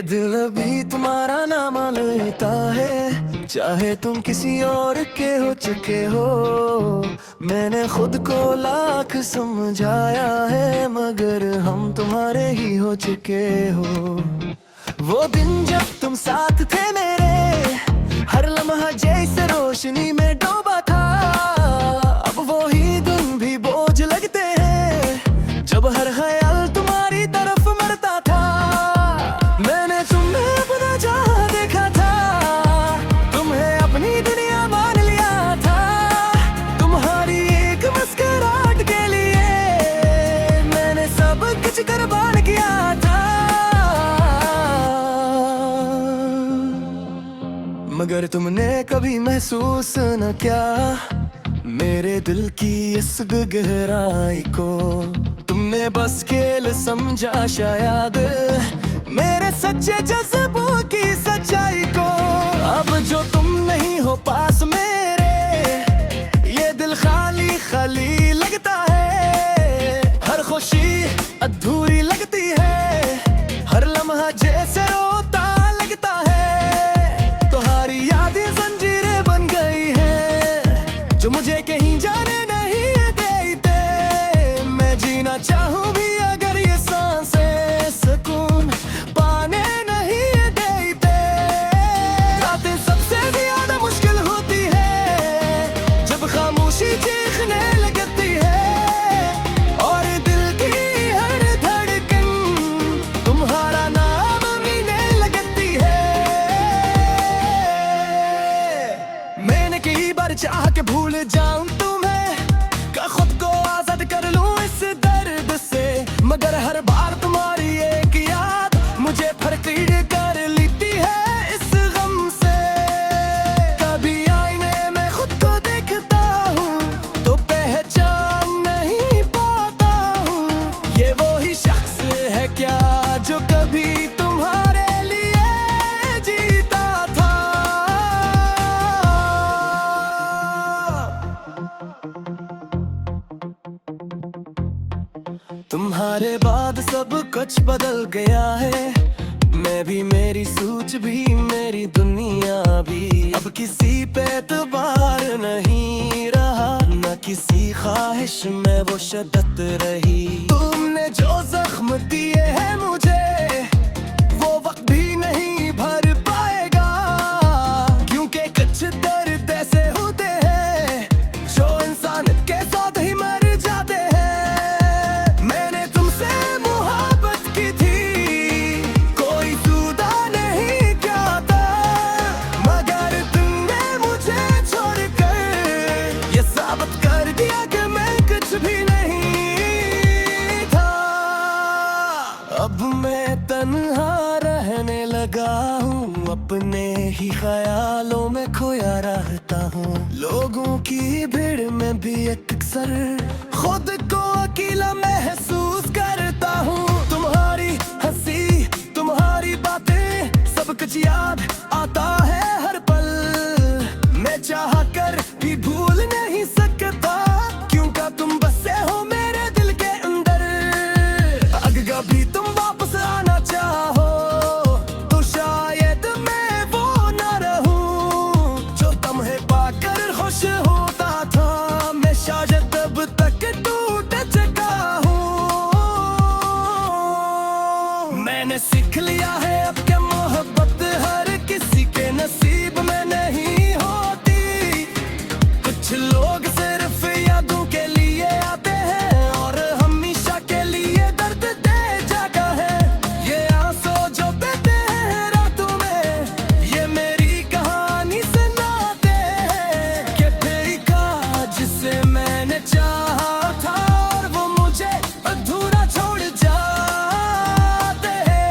ये दिल अभी तुम्हारा नाम लेता है, चाहे तुम किसी और के हो चुके हो। मैंने खुद को लाख समझाया है, मगर हम तुम्हारे ही हो चुके हो। वो दिन जब तुम साथ थे मेरे, हर लम्हा जैसे रोशनी में डूबा था। अब वो ही दिन भी बोझ लगते हैं, जब हर ख्याल तुम्हारी तरफ मरता था। मैंने तुम्हें अपना जहां देखा था, तुम्हें अपनी दुनिया मान लिया था। तुम्हारी एक मुस्कुराहट के लिए मैंने सब कुछ कुर्बान किया था। मगर तुमने कभी महसूस न किया मेरे दिल की इस गहराई को। तुमने बस खेल समझा शायद मेरे सच्चे जज्बों की सच्चाई को। अब जो तुम नहीं हो पास मेरे, ये दिल खाली खाली लगता है। हर खुशी अधूरी लगती है, हर लम्हा जैसे रोता लगता है। तुम्हारी यादें जंजीरें बन गई हैं, जो मुझे कहीं जाने नहीं देते। मैं जीना चाहूं भी अगर ये सांसें सुकून पाने नहीं देते। रातें सबसे ज्यादा मुश्किल होती है, जब खामोशी चीखने लगती है। और दिल की हर धड़कन तुम्हारा नाम मीने लगती है। मैंने कई बार चाह के भूल जाऊं तुम्हें, का खुद को आजाद कर लूं इस दर्द से। मगर हर बार तुम्हारी एक याद मुझे फरकीर कर लेती है इस गम से। कभी आईने में खुद को देखता हूँ तो पहचान नहीं पाता हूँ। ये वो ही शख्स है क्या जो कभी तुम्हारे लिए जीता था। तुम्हारे बाद सब कुछ बदल गया है, मैं भी, मेरी सोच भी, मेरी दुनिया भी। अब किसी पे एतबार नहीं रहा, न किसी ख्वाहिश में वो शिद्दत रही। तुमने जो जख्म दिए हैं मुझे, वो वक्त भी नहीं भर पाएगा। क्योंकि कुछ दर्द ऐसे होते हैं जो इंसान के साथ ही मर जाते हैं। मैंने तुमसे मोहब्बत की थी, कोई सौदा नहीं किया था। मगर तुमने मुझे छोड़कर ये साबित कर दिया कि मैं कुछ भी नहीं था। अब मैं तन्हा रहने लगा हूँ, अपने ही ख्यालों में खोया रहता हूँ। लोगों की भीड़ में भी अक्सर खुद को अकेला महसूस करता हूँ। तुम्हारी हंसी, तुम्हारी बातें, सब कुछ याद आता है हर पल। मैं चाह कर भी भूल नहीं सकता, क्योंकि तुम बसे हो मेरे दिल के अंदर। अगर कभी तुम वापस आना चाहो तो शायद मैं वो न रहूं जो तुम्हें पाकर खुश होता था। मैं शायद अब तक टूट चुका हूँ। मैंने सीख लिया है अब कि मोहब्बत हर किसी के नसीब में नहीं होती। कुछ लोग सिर्फ यादों के लिए आते हैं और हमेशा के लिए दर्द दे जाता है। ये आंसू जो बहते हैं रातों में, ये मेरी कहानी सुनाते हैं कि फेंका जिसे मैंने चाहा था और वो मुझे अधूरा छोड़ जाते हैं।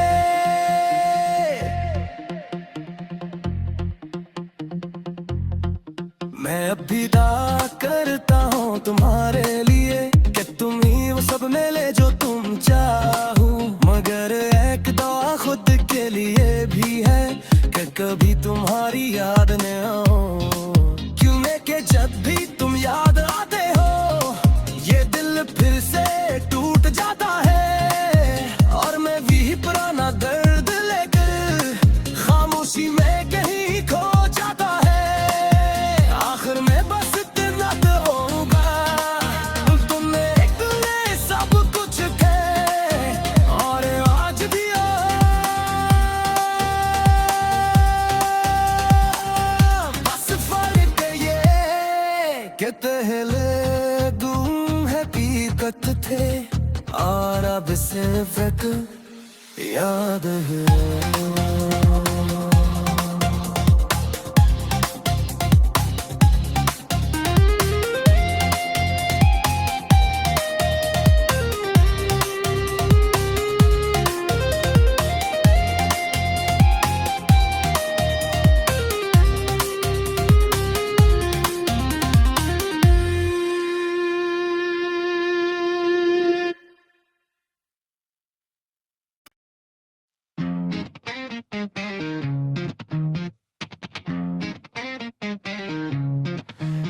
मैं अब भी दावा करता हूँ तुम्हारे लिए कि तुम ही वो सब मिले जो तुम चाहो। मगर एक दुआ खुद के लिए भी है कि कभी तुम्हारी याद न आओ। क्यों कि जब भी तुम याद आते हो, ये दिल फिर से टूट जाता है। और मैं भी पुराना दर्द लेकर पहले गुम हकीकत थे और अब सिर्फ एक याद है।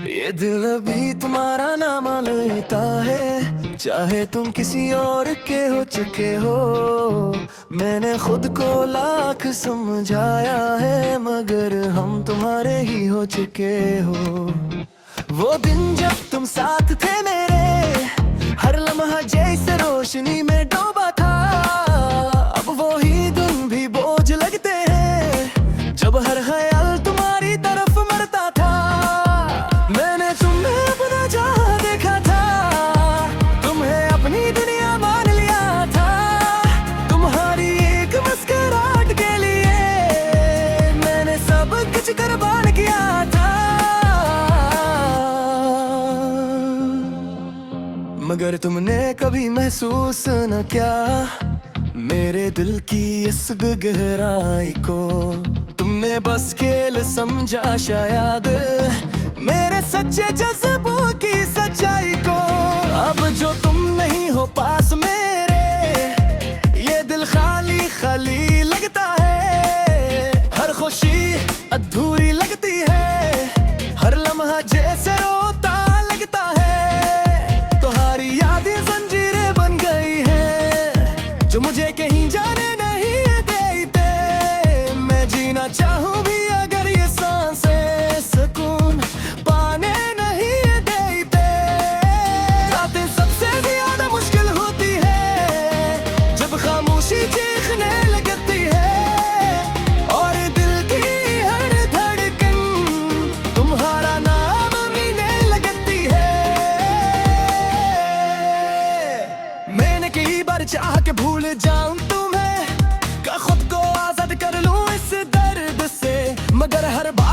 ये दिल अभी तुम्हारा नाम लेता है, चाहे तुम किसी और के हो चुके हो। मैंने खुद को लाख समझाया है, मगर हम तुम्हारे ही हो चुके हो। वो दिन जब तुम साथ थे मेरे, हर लम्हा जैसे रोशनी में डूबा था। अब वो ही दिन भी बोझ लगते हैं, जब हर ख्याल तुम्हारी तरफ मरता था। मैंने तुम्हें अपना जहां देखा था, तुम्हें अपनी दुनिया मान लिया था। तुम्हारी एक मुस्कुराहट के लिए मैंने सब कुछ कुर्बान किया था। मगर तुमने कभी महसूस न किया मेरे दिल की इस गहराई को। तुमने बस खेल समझा शायद मेरे सच्चे जज्बों की सच्चाई को। अब जो तुम नहीं हो पास मेरे, ये दिल खाली खाली लगता है। हर खुशी अधूरी लगती है, हर लम्हा जैसे रोता लगता है। तुम्हारी यादें जंजीरें बन गई हैं, जो मुझे कहीं जाने नहीं देते। मैं जीना चाहूं भी अगर ये सांसें सुकून पाने नहीं देते। रातें सबसे ज्यादा मुश्किल होती है, जब खामोशी चीखने लगती है। और दिल की हर धड़कन तुम्हारा नाम मीने लगती है। मैंने कई बार चाह के भूल जाऊं तुम्हें, का खुद को आजाद कर लूं इस दर्द से, मगर हर बार